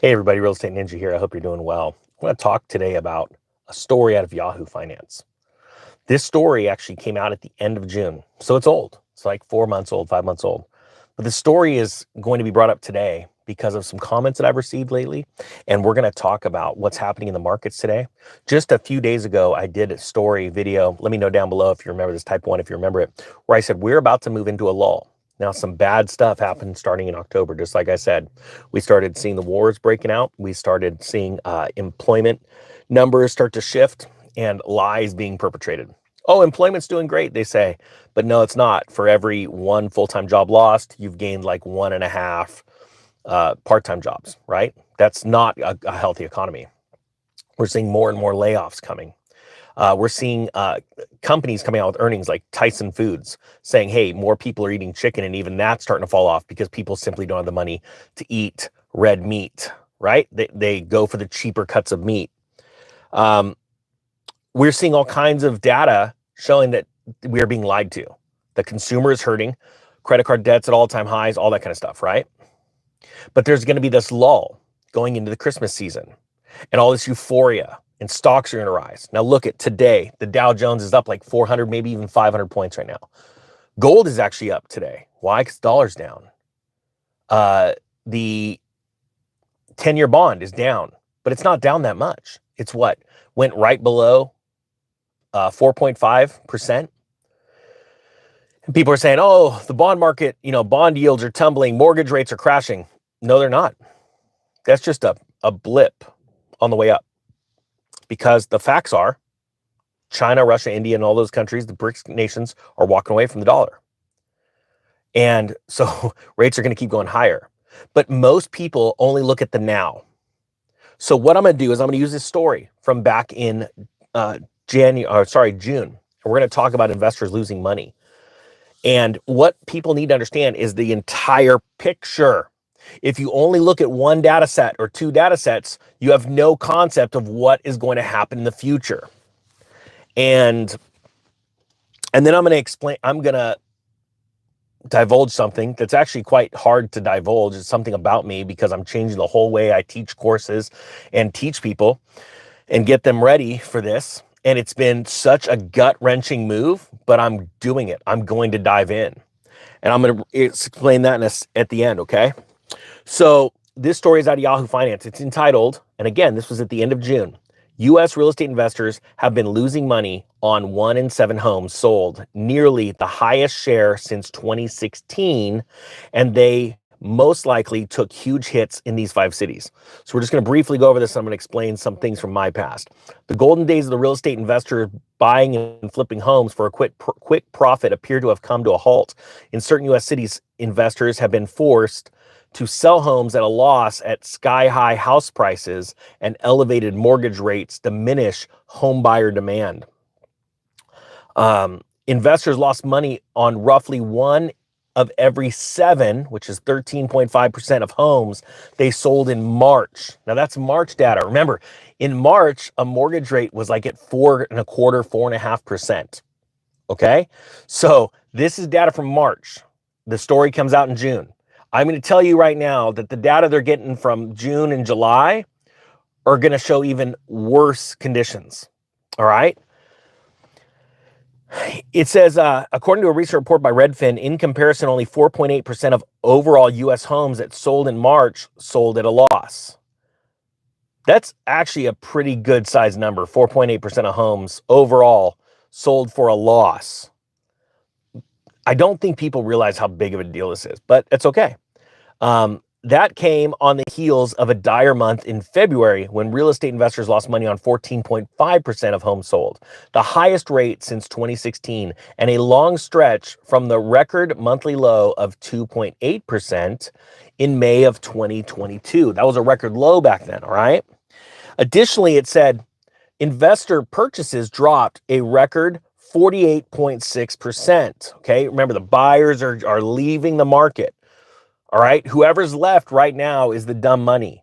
Hey everybody, Real Estate Ninja here. I hope you're doing well. I want to talk today about a story out of Yahoo Finance. This story actually came out at the end of June, so it's old. It's like 4 months old, 5 months old. But the story is going to be brought up today because of some comments that I've received lately, and we're going to talk about what's happening in the markets today. Just a few days ago, I did a story video. Let me know down below if you remember this, type 1 if you remember it, where I said we're about to move into a lull. Now, some bad stuff happened starting in October. Just like I said, we started seeing the wars breaking out. We started seeing employment numbers start to shift and lies being perpetrated. Oh, employment's doing great, they say. But no, it's not. For every one full-time job lost, you've gained like 1.5 part-time jobs, right? That's not a healthy economy. We're seeing more and more layoffs coming. We're seeing companies coming out with earnings like Tyson Foods saying, hey, more people are eating chicken, and even that's starting to fall off because people simply don't have the money to eat red meat, right? They go for the cheaper cuts of meat. We're seeing all kinds of data showing that we are being lied to. The consumer is hurting, credit card debts at all-time highs, all that kind of stuff, right? But there's going to be this lull going into the Christmas season and all this euphoria. And stocks are going to rise. Now look at today. The Dow Jones is up like 400, maybe even 500 points right now. Gold is actually up today. Why? Because the dollar's down. The 10-year bond is down, but it's not down that much. It's what? Went right below 4.5%. And people are saying, oh, the bond market, bond yields are tumbling, mortgage rates are crashing. No, they're not. That's just a blip on the way up. Because the facts are China, Russia, India, and all those countries, the BRICS nations, are walking away from the dollar. And so rates are going to keep going higher. But most people only look at the now. So what I'm going to do is I'm going to use this story from back in June. And we're going to talk about investors losing money. And what people need to understand is the entire picture. If you only look at one data set or two data sets, you have no concept of what is going to happen in the future. And then I'm going to divulge something that's actually quite hard to divulge. It's something about me because I'm changing the whole way I teach courses and teach people and get them ready for this. And it's been such a gut-wrenching move, but I'm doing it. I'm going to dive in. And I'm going to explain that at the end, okay? So this story is out of Yahoo Finance. It's entitled, and again, this was at the end of June, U.S. real estate investors have been losing money on 1 in 7 homes sold, nearly the highest share since 2016, and they most likely took huge hits in these 5 cities. So we're just going to briefly go over this. I'm going to explain some things from my past. The golden days of the real estate investor buying and flipping homes for a quick profit appear to have come to a halt. In certain U.S. cities, investors have been forced to sell homes at a loss at sky-high house prices, and elevated mortgage rates diminish home buyer demand. Investors lost money on roughly 1 of every 7, which is 13.5% of homes they sold in March. Now that's March data. Remember, in March, a mortgage rate was like at 4.25%, 4.5%. Okay? So this is data from March. The story comes out in June. I'm going to tell you right now that the data they're getting from June and July are going to show even worse conditions. All right. It says, according to a recent report by Redfin, in comparison, only 4.8% of overall U.S. homes that sold in March sold at a loss. That's actually a pretty good size number. 4.8% of homes overall sold for a loss. I don't think people realize how big of a deal this is, but it's okay. That came on the heels of a dire month in February when real estate investors lost money on 14.5% of homes sold, the highest rate since 2016, and a long stretch from the record monthly low of 2.8% in May of 2022. That was a record low back then, all right? Additionally, it said investor purchases dropped a record 48.6%. Okay, remember the buyers are leaving the market. All right, whoever's left right now is the dumb money.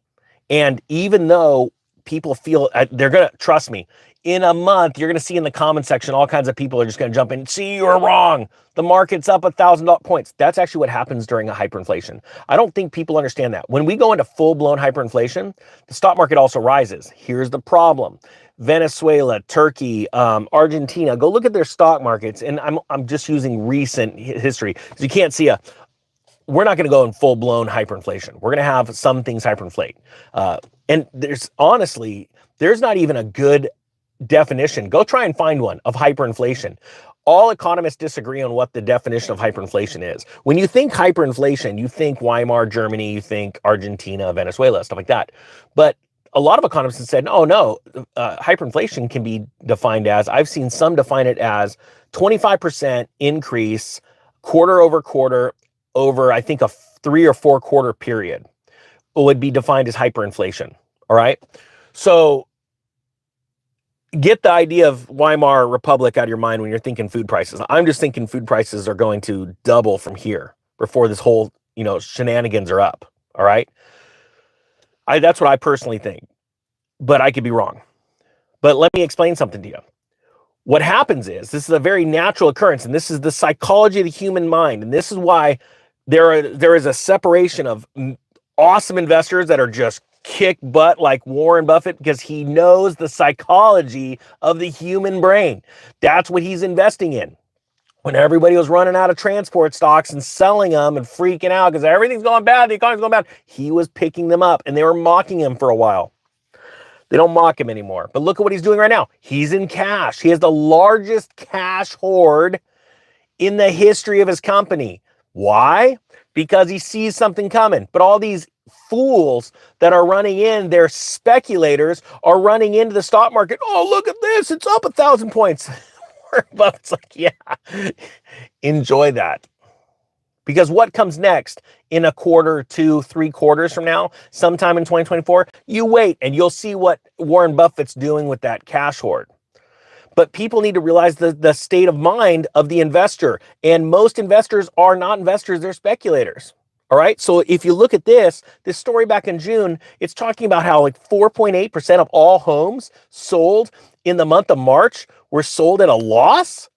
And even though people feel, they're going to, trust me, in a month, you're going to see in the comment section, all kinds of people are just going to jump in. See, you're wrong. The market's up 1,000 points. That's actually what happens during a hyperinflation. I don't think people understand that. When we go into full-blown hyperinflation, the stock market also rises. Here's the problem. Venezuela, Turkey, Argentina, go look at their stock markets. And I'm just using recent history because you can't see we're not going to go in full-blown hyperinflation. We're going to have some things hyperinflate. And there's not even a good definition. Go try and find one of hyperinflation. All economists disagree on what the definition of hyperinflation is. When you think hyperinflation, you think Weimar, Germany, you think Argentina, Venezuela, stuff like that. But a lot of economists have said, oh no, hyperinflation can be defined as, I've seen some define it as 25% increase quarter over quarter over, I think, a 3 or 4 quarter period would be defined as hyperinflation. All right. So get the idea of Weimar Republic out of your mind when you're thinking food prices. I'm just thinking food prices are going to double from here before this whole, shenanigans are up. All right. That's what I personally think, but I could be wrong. But let me explain something to you. What happens is, this is a very natural occurrence, and this is the psychology of the human mind. And this is why there is a separation of awesome investors that are just kick butt like Warren Buffett, because he knows the psychology of the human brain. That's what he's investing in. When everybody was running out of transport stocks and selling them and freaking out because everything's going bad, the economy's going bad, he was picking them up, and they were mocking him for a while. They don't mock him anymore. But look at what he's doing right now. He's in cash. He has the largest cash hoard in the history of his company. Why? Because he sees something coming. But all these fools that are running in, they're speculators, are running into the stock market. Oh, look at this. It's up 1,000 points. Warren Buffett's like, yeah, enjoy that. Because what comes next in a quarter, 2, 3 quarters from now, sometime in 2024, you wait and you'll see what Warren Buffett's doing with that cash hoard. But people need to realize the state of mind of the investor. And most investors are not investors, they're speculators. All right. So if you look at this story back in June, it's talking about how like 4.8% of all homes sold in the month of March were sold at a loss.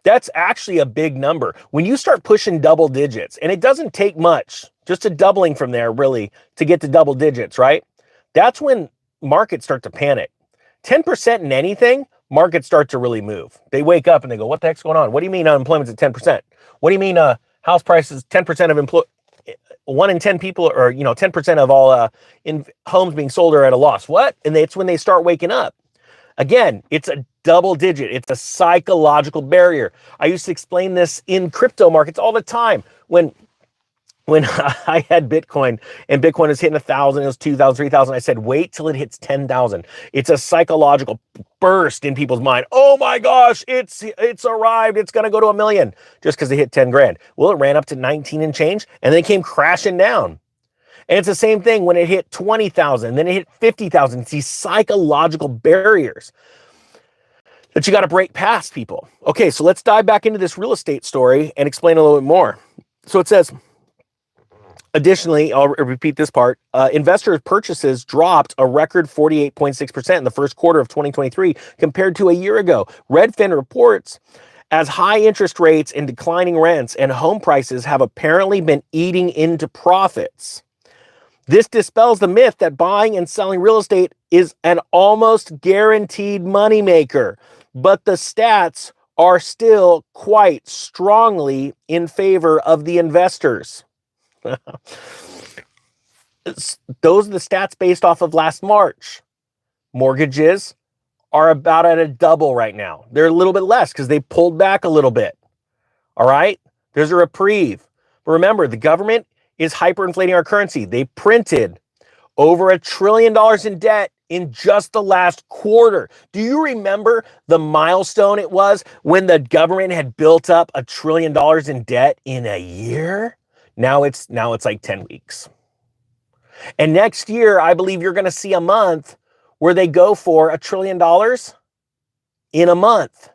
That's actually a big number. When you start pushing double digits, and it doesn't take much, just a doubling from there really to get to double digits, right? That's when markets start to panic. 10% in anything, markets start to really move. They wake up and they go, what the heck's going on? What do you mean unemployment's at 10%? What do you mean house prices, 10% of 1 in 10 people, or 10% of all in homes being sold are at a loss? What? And it's when they start waking up. Again, it's a double digit. It's a psychological barrier. I used to explain this in crypto markets all the time. When I had Bitcoin and Bitcoin was hitting 1,000, it was 2,000, 3,000. I said, wait till it hits 10,000. It's a psychological burst in people's mind. Oh my gosh, it's arrived. It's going to go to 1 million just because they hit 10 grand. Well, it ran up to 19 and change, and then it came crashing down. And it's the same thing when it hit 20,000, then it hit 50,000. It's these psychological barriers that you got to break past, people. Okay, so let's dive back into this real estate story and explain a little bit more. So it says, additionally, I'll repeat this part, investor purchases dropped a record 48.6% in the first quarter of 2023 compared to a year ago. Redfin reports, as high interest rates and declining rents and home prices have apparently been eating into profits. This dispels the myth that buying and selling real estate is an almost guaranteed moneymaker, but the stats are still quite strongly in favor of the investors. Those are the stats based off of last March. Mortgages are about at a double right now. They're a little bit less because they pulled back a little bit. All right? There's a reprieve. But remember, the government is hyperinflating our currency. They printed over $1 trillion in debt in just the last quarter. Do you remember the milestone it was when the government had built up $1 trillion in debt in a year? Now it's like 10 weeks. And next year, I believe you're going to see a month where they go for $1 trillion in a month.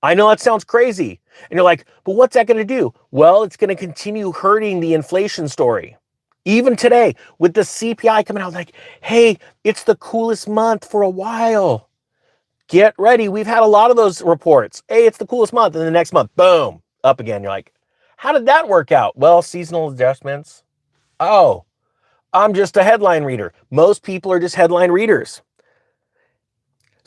I know it sounds crazy. And you're like, but what's that going to do? Well, it's going to continue hurting the inflation story. Even today, with the CPI coming out, like, hey, it's the coolest month for a while. Get ready. We've had a lot of those reports. Hey, it's the coolest month. And the next month, boom, up again. You're like, how did that work out? Well, seasonal adjustments. Oh, I'm just a headline reader. Most people are just headline readers.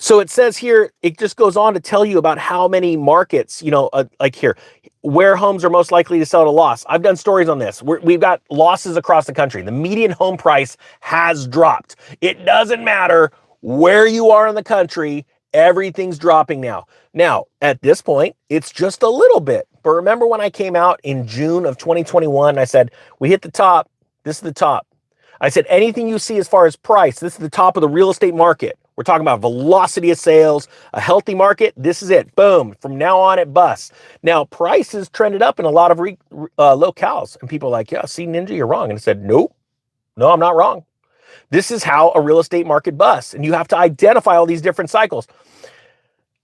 So it says here, it just goes on to tell you about how many markets, you know, like here, where homes are most likely to sell at a loss. I've done stories on this. We've got losses across the country. The median home price has dropped. It doesn't matter where you are in the country, everything's dropping now. Now, at this point, it's just a little bit. But remember when I came out in June of 2021, I said, we hit the top. This is the top. I said, anything you see as far as price, this is the top of the real estate market. We're talking about velocity of sales, a healthy market. This is it. Boom. From now on, it busts. Now, prices trended up in a lot of locales. And people are like, yeah, see, Ninja, you're wrong. And I said, nope. No, I'm not wrong. This is how a real estate market busts. And you have to identify all these different cycles.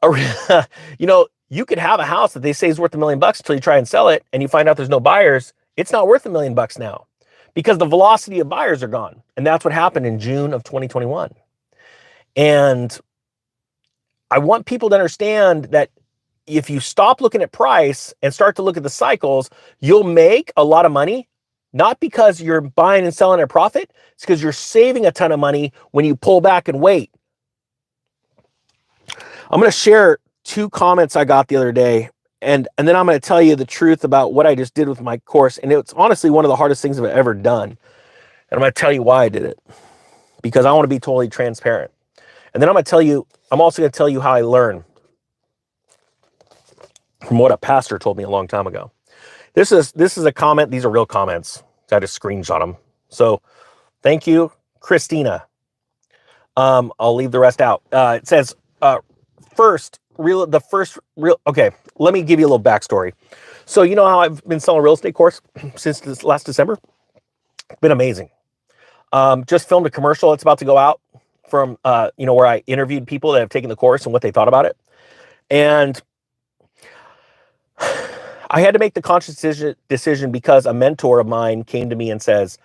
You know, you could have a house that they say is worth $1 million until you try and sell it and you find out there's no buyers. It's not worth $1 million now because the velocity of buyers are gone. And that's what happened in June of 2021. And I want people to understand that if you stop looking at price and start to look at the cycles, you'll make a lot of money, not because you're buying and selling at a profit. It's because you're saving a ton of money when you pull back and wait. I'm going to share 2 comments I got the other day, and then I'm going to tell you the truth about what I just did with my course. And it's honestly one of the hardest things I've ever done. And I'm going to tell you why I did it, because I want to be totally transparent. And then I'm also going to tell you how I learn from what a pastor told me a long time ago. This is a comment. These are real comments. I just screenshot them. So thank you, Christina. I'll leave the rest out. It says, okay, let me give you a little backstory. So you know how I've been selling a real estate course since this last December? It's been amazing. Just filmed a commercial. It's about to go out from, you know, where I interviewed people that have taken the course and what they thought about it. And I had to make the conscious decision because a mentor of mine came to me and says,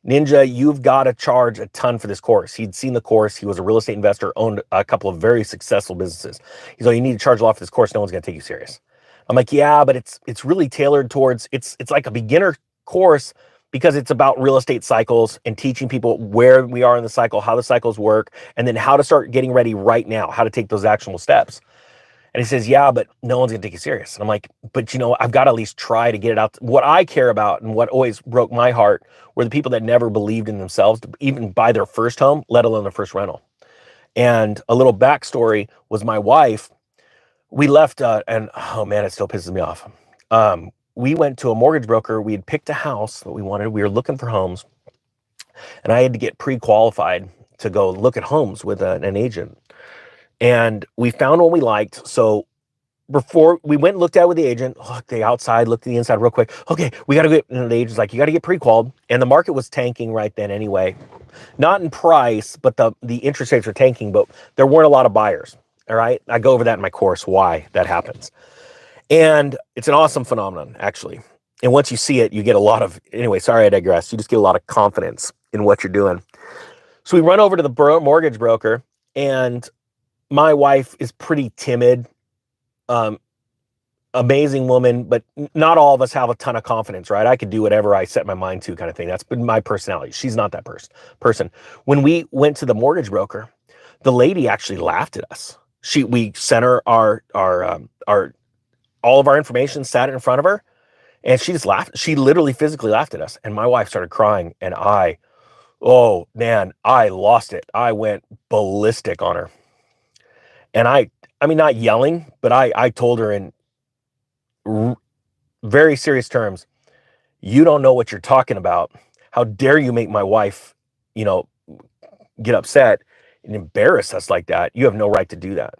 Ninja, you've got to charge a ton for this course. He'd seen the course. He was a real estate investor, owned a couple of very successful businesses. He's like, you need to charge a lot for this course. No one's going to take you serious. I'm like, yeah, but it's really tailored towards, it's like a beginner course because it's about real estate cycles and teaching people where we are in the cycle, how the cycles work, and then how to start getting ready right now, how to take those actionable steps. And he says, yeah, but no one's gonna take you serious. And I'm like, but you know, I've got to at least try to get it out. What I care about and what always broke my heart were the people that never believed in themselves to even buy their first home, let alone their first rental. And a little backstory was my wife, we left, and oh man, it still pisses me off. We went to a mortgage broker. We had picked a house that we wanted. We were looking for homes. And I had to get pre-qualified to go look at homes with an agent. And we found one we liked. So before we went and looked at it with the agent, looked the outside, looked at the inside real quick. Okay, we got to get, and the agent's like, you got to get pre-qualified. And the market was tanking right then anyway. Not in price, but the interest rates were tanking, but there weren't a lot of buyers. All right. I go over that in my course, why that happens. And it's an awesome phenomenon, actually. And once you see it, you get a lot of, anyway, sorry, I digress. You just get a lot of confidence in what you're doing. So we run over to the mortgage broker, and my wife is pretty timid, amazing woman, but not all of us have a ton of confidence, right? I could do whatever I set my mind to kind of thing. That's been my personality. She's not that person. When we went to the mortgage broker, the lady actually laughed at us. We sent her all of our information, sat it in front of her, and she just laughed. She literally physically laughed at us. And my wife started crying, and oh man, I lost it. I went ballistic on her. And I mean, not yelling, but I told her in very serious terms, you don't know what you're talking about. How dare you make my wife, you know, get upset and embarrass us like that? You have no right to do that.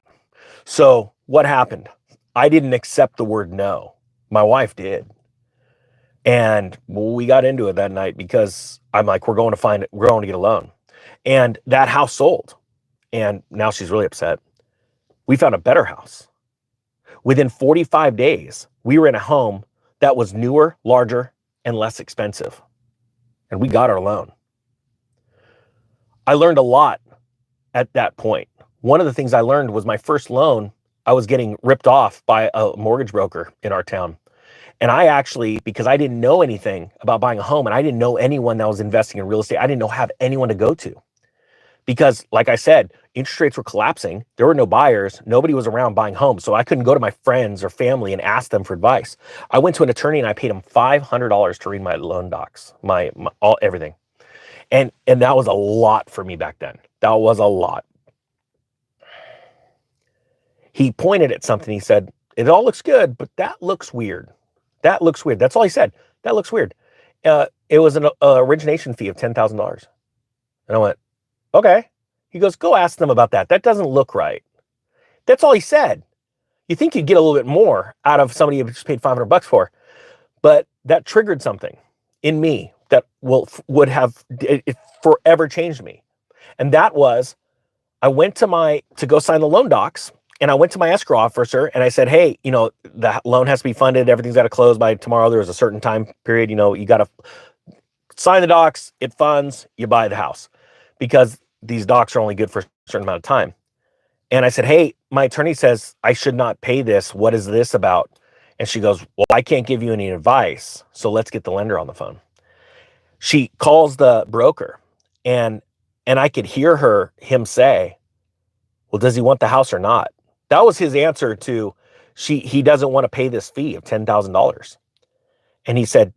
So what happened? I didn't accept the word no. My wife did. And we got into it that night because I'm like, we're going to get a loan. And that house sold. And now she's really upset. We found a better house. Within 45 days, we were in a home that was newer, larger, and less expensive. and we got our loan. I learned a lot at that point. One of the things I learned was my first loan, I was getting ripped off by a mortgage broker in our town. And I actually, because I didn't know anything about buying a home and I didn't know anyone that was investing in real estate, I didn't have anyone to go to. Because like I said, interest rates were collapsing. There were no buyers. Nobody was around buying homes. So I couldn't go to my friends or family and ask them for advice. I went to an attorney and I paid him $500 to read my loan docs, my everything. And that was a lot for me back then. That was a lot. He pointed at something. He said, it all looks good, but that looks weird. That looks weird. That's all he said. That looks weird. It was an origination fee of $10,000. And I went, okay. He goes, go ask them about that. That doesn't look right. That's all he said. You think you'd get a little bit more out of somebody you just paid $500 for, but that triggered something in me that would have it forever changed me. And that was, I went to go sign the loan docs, and I went to my escrow officer and I said, hey, you know, the loan has to be funded. Everything's got to close by tomorrow. There's a certain time period. You know, you got to sign the docs, it funds, you buy the house, because these docs are only good for a certain amount of time. And I said, hey, my attorney says I should not pay this. What is this about? And she goes, well, I can't give you any advice. So let's get the lender on the phone. She calls the broker and I could hear him say, well, does he want the house or not? That was his answer to, he doesn't want to pay this fee of $10,000. And he said,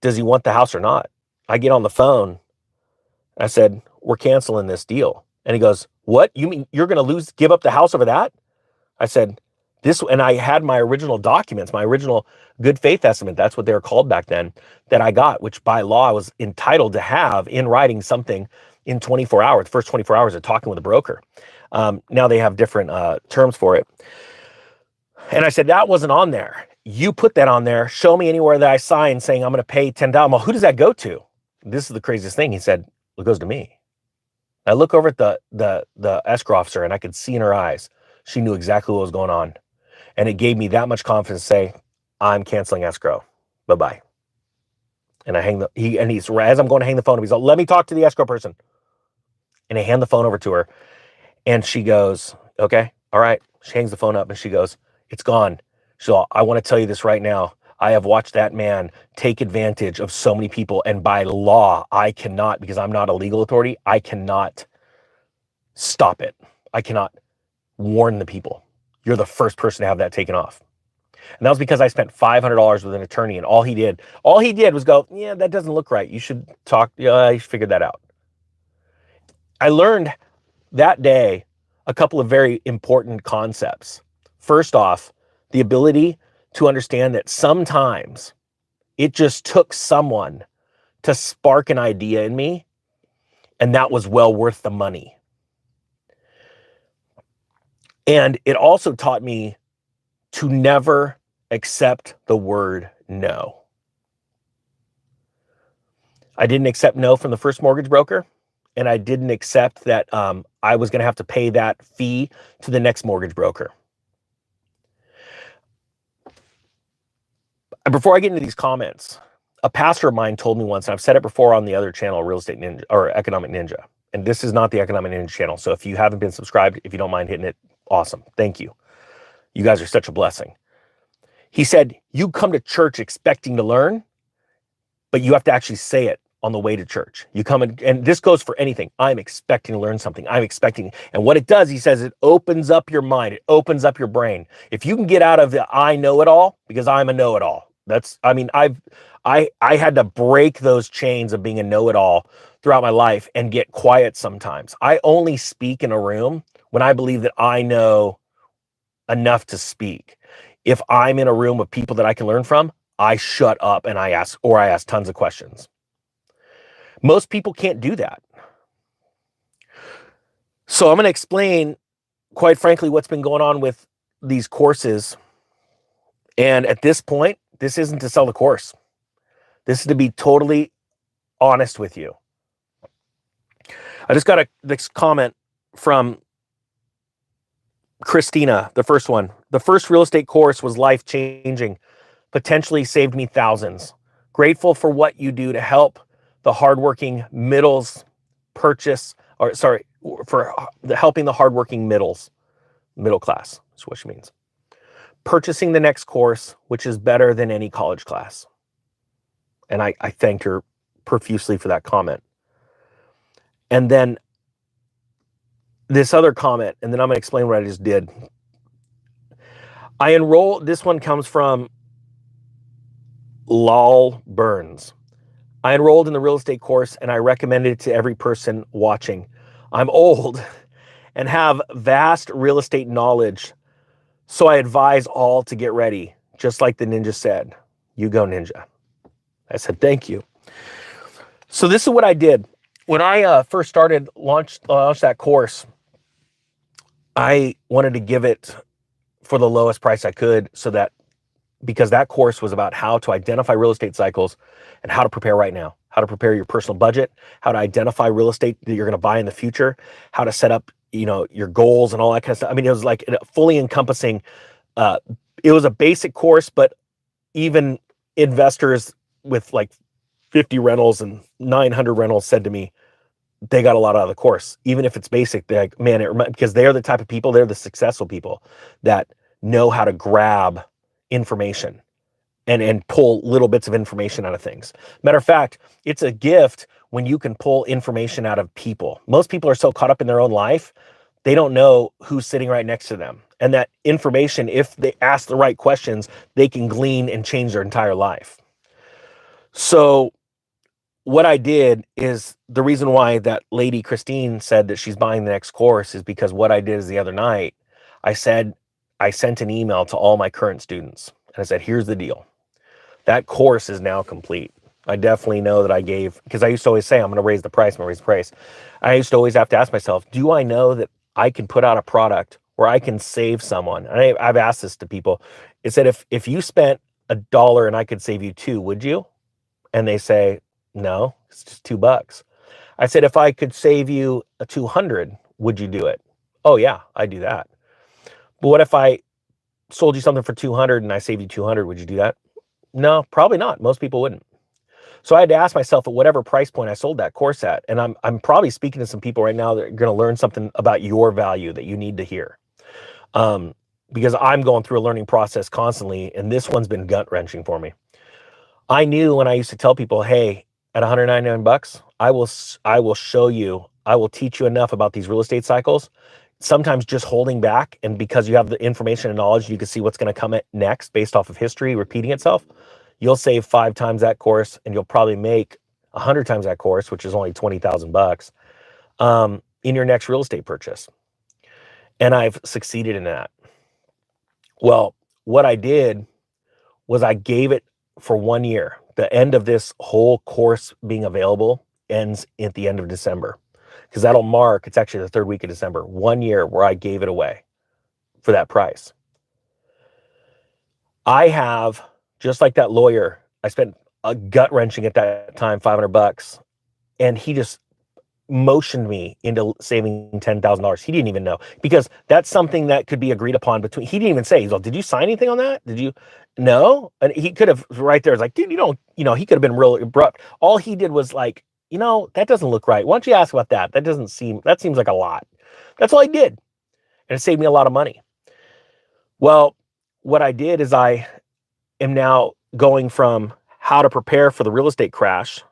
does he want the house or not? I get on the phone. I said, we're canceling this deal. And he goes, what? You mean you're going to give up the house over that? I said, and I had my original documents, my original good faith estimate. That's what they were called back then, that I got, which by law I was entitled to have in writing something in 24 hours, the first 24 hours of talking with a broker. Now they have different terms for it. And I said, that wasn't on there. You put that on there. Show me anywhere that I signed saying I'm going to pay $10,000. Well, who does that go to? This is the craziest thing. He said, it goes to me. I look over at the escrow officer and I could see in her eyes, she knew exactly what was going on. And it gave me that much confidence to say, I'm canceling escrow. Bye-bye. And I he's as I'm going to hang the phone, he's like, let me talk to the escrow person. And I hand the phone over to her. And she goes, okay, all right. She hangs the phone up and she goes, it's gone. So I want to tell you this right now. I have watched that man take advantage of so many people. And by law, I cannot, because I'm not a legal authority, I cannot stop it. I cannot warn the people. You're the first person to have that taken off. And that was because I spent $500 with an attorney, and all he did was go, yeah, that doesn't look right. You should talk, you should figure that out. I learned that day a couple of very important concepts. First off, the ability to understand that sometimes it just took someone to spark an idea in me, and that was well worth the money. And it also taught me to never accept the word no. I didn't accept no from the first mortgage broker, and I didn't accept that I was going to have to pay that fee to the next mortgage broker. And before I get into these comments, a pastor of mine told me once, and I've said it before on the other channel, Real Estate Ninja or Economic Ninja, and this is not the Economic Ninja channel. So if you haven't been subscribed, if you don't mind hitting it, awesome. Thank you. You guys are such a blessing. He said, you come to church expecting to learn, but you have to actually say it on the way to church. You come in, and this goes for anything. I'm expecting to learn something. I'm expecting. And what it does, he says, it opens up your mind. It opens up your brain. If you can get out of the I know it all, because I'm a know it all. I had to break those chains of being a know it all throughout my life and get quiet sometimes. I only speak in a room when I believe that I know enough to speak. If I'm in a room with people that I can learn from, I shut up and I ask tons of questions. Most people can't do that. So I'm going to explain, quite frankly, what's been going on with these courses. And at this point, this isn't to sell the course. This is to be totally honest with you. I just got this comment from Christina, the first one. The first real estate course was life-changing, potentially saved me thousands. Grateful for what you do to help the hardworking middles purchase, or sorry, for helping the hardworking middle class is what she means. Purchasing the next course, which is better than any college class. And I thanked her profusely for that comment. And then this other comment, and then I'm going to explain what I just did. I enrolled, this one comes from Lal Burns. I enrolled in the real estate course and I recommended it to every person watching. I'm old and have vast real estate knowledge, so I advise all to get ready, just like the ninja said. You go, ninja. I said, thank you. So this is what I did. When I first started, launched that course, I wanted to give it for the lowest price I could, so that, because that course was about how to identify real estate cycles and how to prepare right now, how to prepare your personal budget, how to identify real estate that you're going to buy in the future, how to set up, you know, your goals and all that kind of stuff. I mean, it was like fully encompassing. It was a basic course, but even investors with like 50 rentals and 900 rentals said to me, they got a lot out of the course. Even if it's basic, they're like, man, because they're the type of people, they're the successful people that know how to grab information and pull little bits of information out of things. Matter of fact, it's a gift when you can pull information out of people. Most people are so caught up in their own life, they don't know who's sitting right next to them. And that information, if they ask the right questions, they can glean and change their entire life. So what I did is, the reason why that lady Christine said that she's buying the next course is because what I did is, the other night, I sent an email to all my current students and I said, here's the deal. That course is now complete. I definitely know that I gave, because I used to always say, I'm going to raise the price, I'm going to raise the price. I used to always have to ask myself, do I know that I can put out a product where I can save someone? And I've asked this to people. It said, if you spent $1 and I could save you $2, would you? And they say, no, it's just $2. I said, if I could save you a 200, would you do it? Oh yeah, I do that. But what if I sold you something for 200 and I saved you 200? Would you do that? No, probably not. Most people wouldn't. So I had to ask myself, at whatever price point I sold that course at, and I'm probably speaking to some people right now that are going to learn something about your value that you need to hear. Because I'm going through a learning process constantly, and this one's been gut wrenching for me. I knew when I used to tell people, hey, at $199, I will show you, I will teach you enough about these real estate cycles. Sometimes just holding back, and because you have the information and knowledge, you can see what's going to come next based off of history repeating itself. You'll save 5 times that course, and you'll probably make 100 times that course, which is only $20,000, in your next real estate purchase. And I've succeeded in that. Well, what I did was I gave it for 1 year. The end of this whole course being available ends at the end of December, because that'll mark, it's actually the 3rd week of December, 1 year where I gave it away for that price. I have, just like that lawyer, I spent a gut wrenching at that time, $500, and he just motioned me into saving $10,000. He didn't even know, because that's something that could be agreed upon between, he didn't even say, he's like, did you sign anything on that? Did you? No. And he could have right there, it's like, dude, you don't, you know, he could have been real abrupt. All he did was like, you know, that doesn't look right. Why don't you ask about that? That seems like a lot. That's all I did. And it saved me a lot of money. Well, what I did is I am now going from how to prepare for the real estate crash,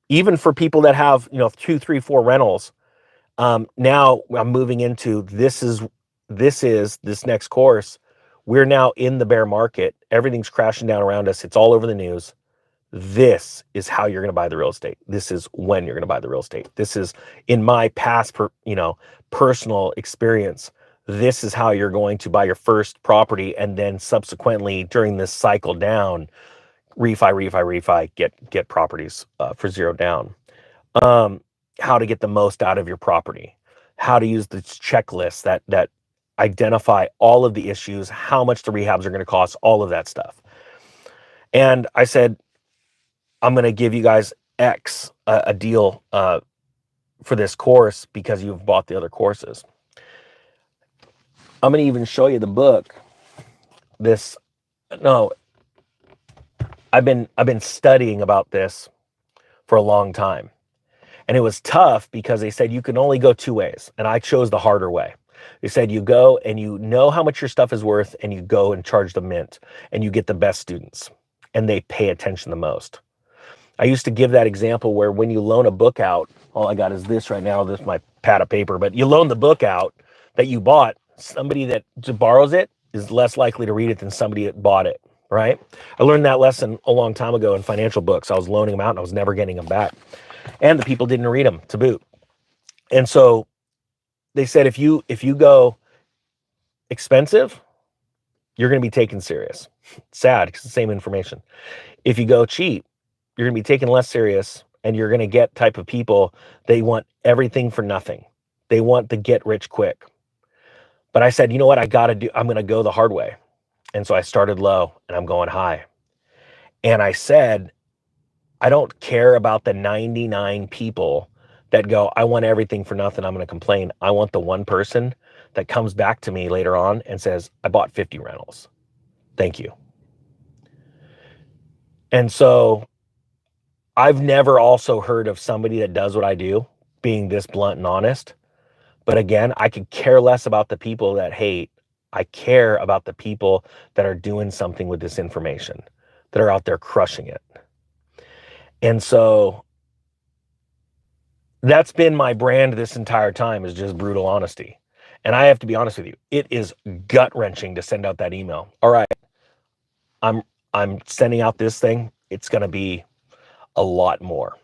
even for people that have, you know, 2, 3, 4 rentals. Now I'm moving into this next course. We're now in the bear market. Everything's crashing down around us. It's all over the news. This is how you're going to buy the real estate. This is when you're going to buy the real estate. This is, in my past, personal experience, this is how you're going to buy your first property, and then subsequently during this cycle down, refi, get properties for 0 down. How to get the most out of your property, how to use the checklists that identify all of the issues, how much the rehabs are going to cost, all of that stuff. And I said, I'm going to give you guys X, a deal for this course, because you've bought the other courses. I'm going to even show you the book. I've been studying about this for a long time. And it was tough because they said you can only go 2 ways. And I chose the harder way. They said you go and you know how much your stuff is worth and you go and charge the mint and you get the best students and they pay attention the most. I used to give that example where when you loan a book out, all I got is this right now, this is my pad of paper, but you loan the book out that you bought, somebody that just borrows it is less likely to read it than somebody that bought it, right? I learned that lesson a long time ago in financial books. I was loaning them out and I was never getting them back. And the people didn't read them to boot. And so they said, if you go expensive, you're going to be taken serious. Sad because it's the same information. If you go cheap, you're going to be taken less serious and you're going to get type of people, they want everything for nothing. They want to get rich quick. But I said, you know what I got to do? I'm going to go the hard way. And so I started low and I'm going high. And I said, I don't care about the 99 people that go, I want everything for nothing, I'm going to complain. I want the one person that comes back to me later on and says, I bought 50 rentals. Thank you. And so I've never also heard of somebody that does what I do being this blunt and honest. But again, I could care less about the people that hate. I care about the people that are doing something with this information, that are out there crushing it. And so that's been my brand this entire time, is just brutal honesty. And I have to be honest with you, it is gut-wrenching to send out that email. All right, I'm sending out this thing. It's going to be a lot more.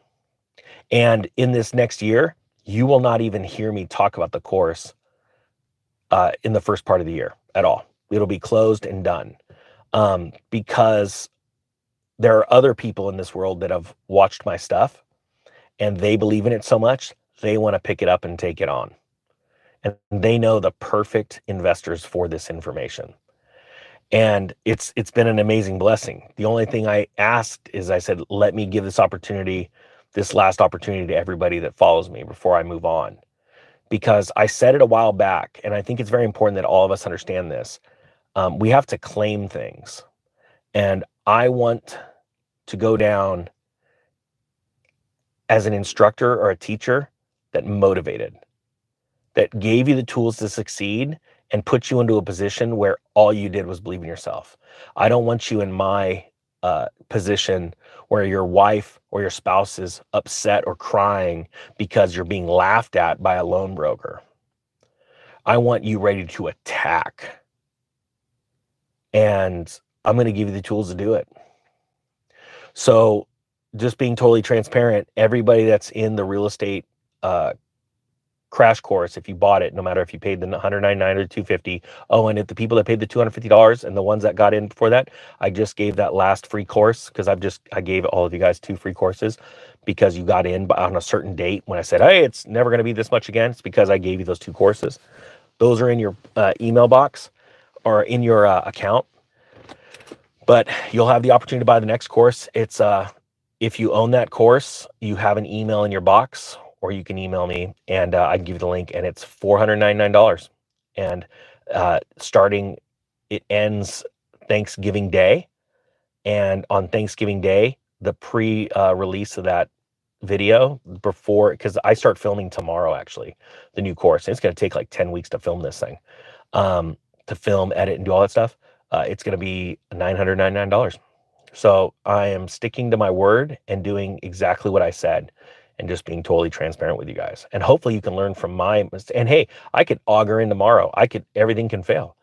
And in this next year, you will not even hear me talk about the course in the first part of the year at all. It'll be closed and done because there are other people in this world that have watched my stuff and they believe in it so much, they want to pick it up and take it on. And they know the perfect investors for this information. And it's been an amazing blessing. The only thing I asked is I said, let me give this opportunity, this last opportunity to everybody that follows me before I move on. Because I said it a while back, and I think it's very important that all of us understand this. We have to claim things. And I want to go down as an instructor or a teacher that motivated, that gave you the tools to succeed and put you into a position where all you did was believe in yourself. I don't want you in my position where your wife or your spouse is upset or crying because you're being laughed at by a loan broker. I want you ready to attack. And I'm going to give you the tools to do it. So just being totally transparent, everybody that's in the real estate crash course, if you bought it, no matter if you paid the $199 or $250. Oh, and if the people that paid the $250 and the ones that got in before that, I just gave that last free course because I gave all of you guys 2 free courses because you got in on a certain date. When I said, hey, it's never going to be this much again, it's because I gave you those 2 courses. Those are in your email box or in your account. But you'll have the opportunity to buy the next course. It's if you own that course, you have an email in your box, or you can email me and I can give you the link, and it's $499. And starting, it ends Thanksgiving Day. And on Thanksgiving Day, the pre-release of that video before, because I start filming tomorrow, actually, the new course. And it's going to take like 10 weeks to film this thing, to film, edit, and do all that stuff. It's going to be $999. So I am sticking to my word and doing exactly what I said and just being totally transparent with you guys. And hopefully you can learn from my mistakes. And hey, I could auger in tomorrow. Everything can fail.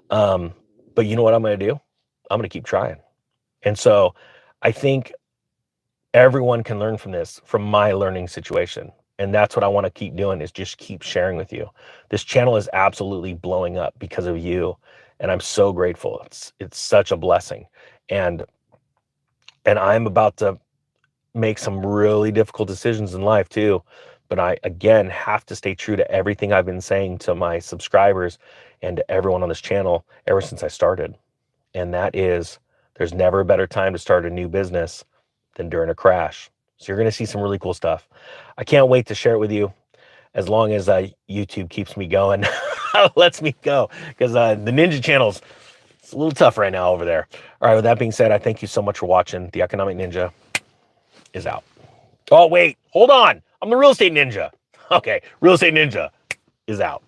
But you know what I'm going to do? I'm going to keep trying. And so I think everyone can learn from this, from my learning situation. And that's what I want to keep doing, is just keep sharing with you. This channel is absolutely blowing up because of you. And I'm so grateful. It's such a blessing. And I'm about to make some really difficult decisions in life too. But I, again, have to stay true to everything I've been saying to my subscribers and to everyone on this channel ever since I started. And that is, there's never a better time to start a new business than during a crash. So you're going to see some really cool stuff. I can't wait to share it with you, as long as YouTube keeps me going, lets me go, because the Ninja channel's, it's a little tough right now over there. All right, with that being said, I thank you so much for watching. The Economic Ninja is out. Oh, wait, hold on. I'm the real estate ninja. Okay, real estate ninja is out.